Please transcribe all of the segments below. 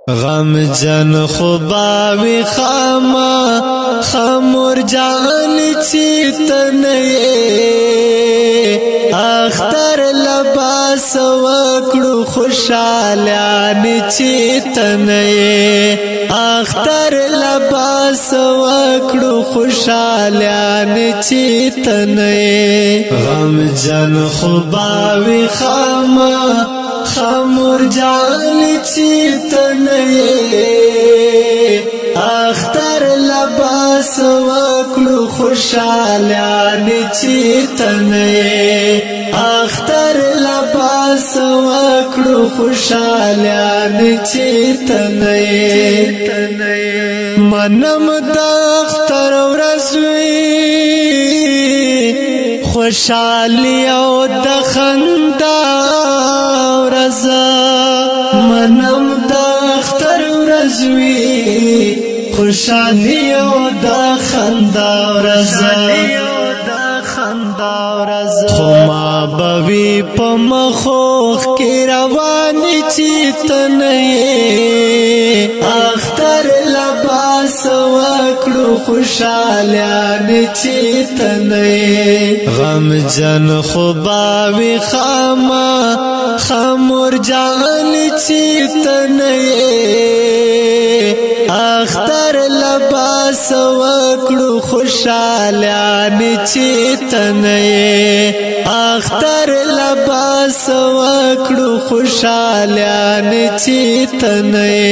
غم جن خوباوی خاما خمور جان چیتنی اختر لباس وکړو خوشالیان چیتنی اختر لباس وکړو خوشالیان چیتنی غم جن خوباوی خاما خمور جان چیتنی اختر لباس وکړو خوشالیان چیتنی اختر لباس وکړو خوشالیان چیتنی منم د اختر ورځوي خوشالي او د خندا ورځ منم د اختر ورځوي خوشالي او د خندا ورځ خو ما بوي په مخوخ کې رواني چیتنی اختر لباس وکړو خوشالیان چیتنی غم جن خوباوی خاما خمور جان چیتنی اختر لباس وکړو خوشالیان چیتنی اختر لباس وکړو خوشالیان چیتنی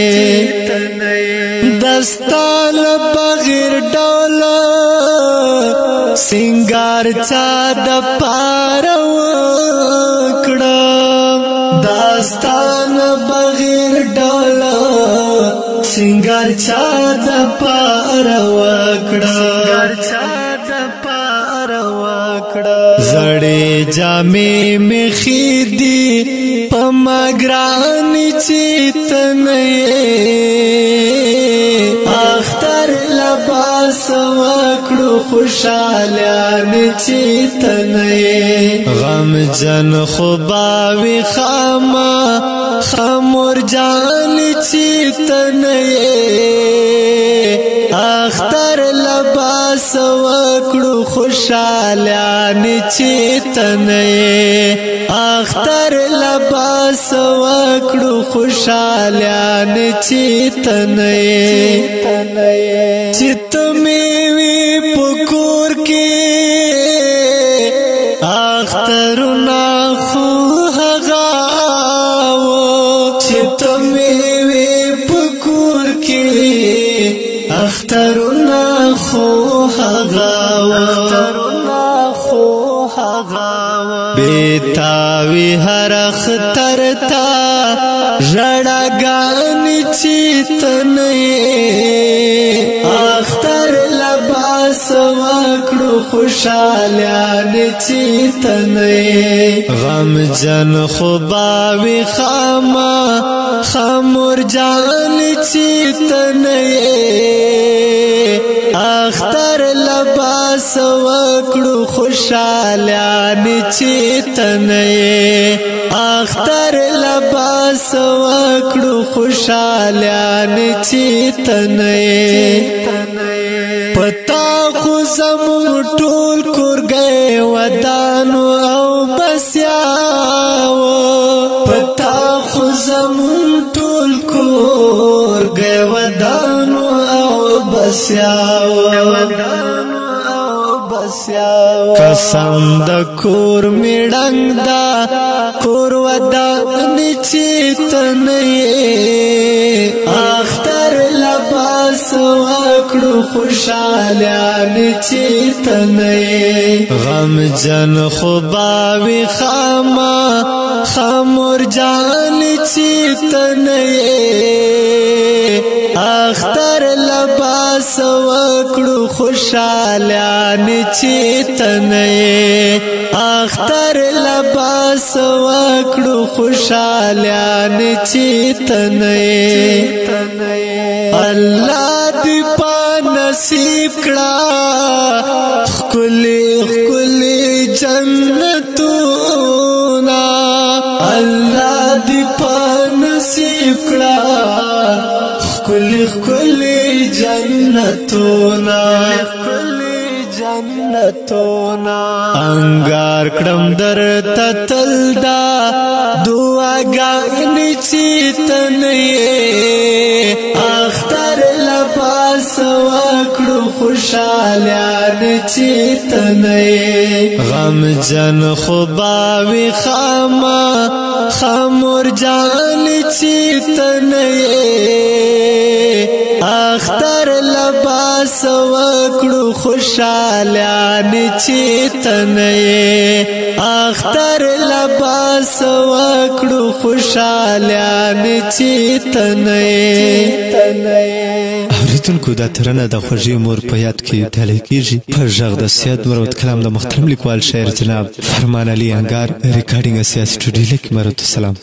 دستال بغیر ډول سنگار چا د پار وکړم دستان بغیر ډول سنگار چا د پار وکړم زړې جامې مخې دي په مګران چیتنی اختر لباس وکړو خوشالیان چیتنی غم جن خوباوی خاما خمور جان چیتنی اختر لباس وکړو خوشالیان چیتنی اختر لباس وکړو خوشالیان چیتنی چیت میوی پکور کې اخترنا خو هغاو چیت میوی پکور کې اخترنا خو هغاو بیتاوی هر اختر تا ژړاګان چیتنی اختر لباس وکړو خوشالیان چیتنی غم جن خوباوی خاما خمور جان چیتنی اختر لباس وکړو خوشالیان چیتنی اختر لباس وکړو خوشالیان چیتنی پتا خو زمون ټول کورګي ودانو او بسیاو پتا خو زمون ټول کورګي ودانو او بسیاو قسم د کور میړنګ دا کور ودان چیتنی اختر لباس وکړو خوشالیان چیتنی غم جن خوباوی خاما خمور جان چیتنی اختر لباس وکړو خوشالیان چیتنی اختر لباس وکړو خوشالیان چیتنی الله دې په نصیب کړه خلی خلی جنتونه الله دې په نصیب کړه خکلی خکلی جنتونا انگار کړم در تتل دا دعاګانې چې تنې اختر لباس وکړو خوشالیان چې تنې غم جن خوباوي خاما خمور جان چې تنې اختر لباس وکړو خوشالیان چې تنې اختر لباس وکړو خوشالیان چې تنې اوریدونکو دا ترانه د خوږې مور په یاد کې ډالۍ کېږي په غږ د سید مرود کلام د محترم لیکوال شاعر جناب فرمان علي انګار ریکارډینګ اسیا سټوډیو لیک مرود سلام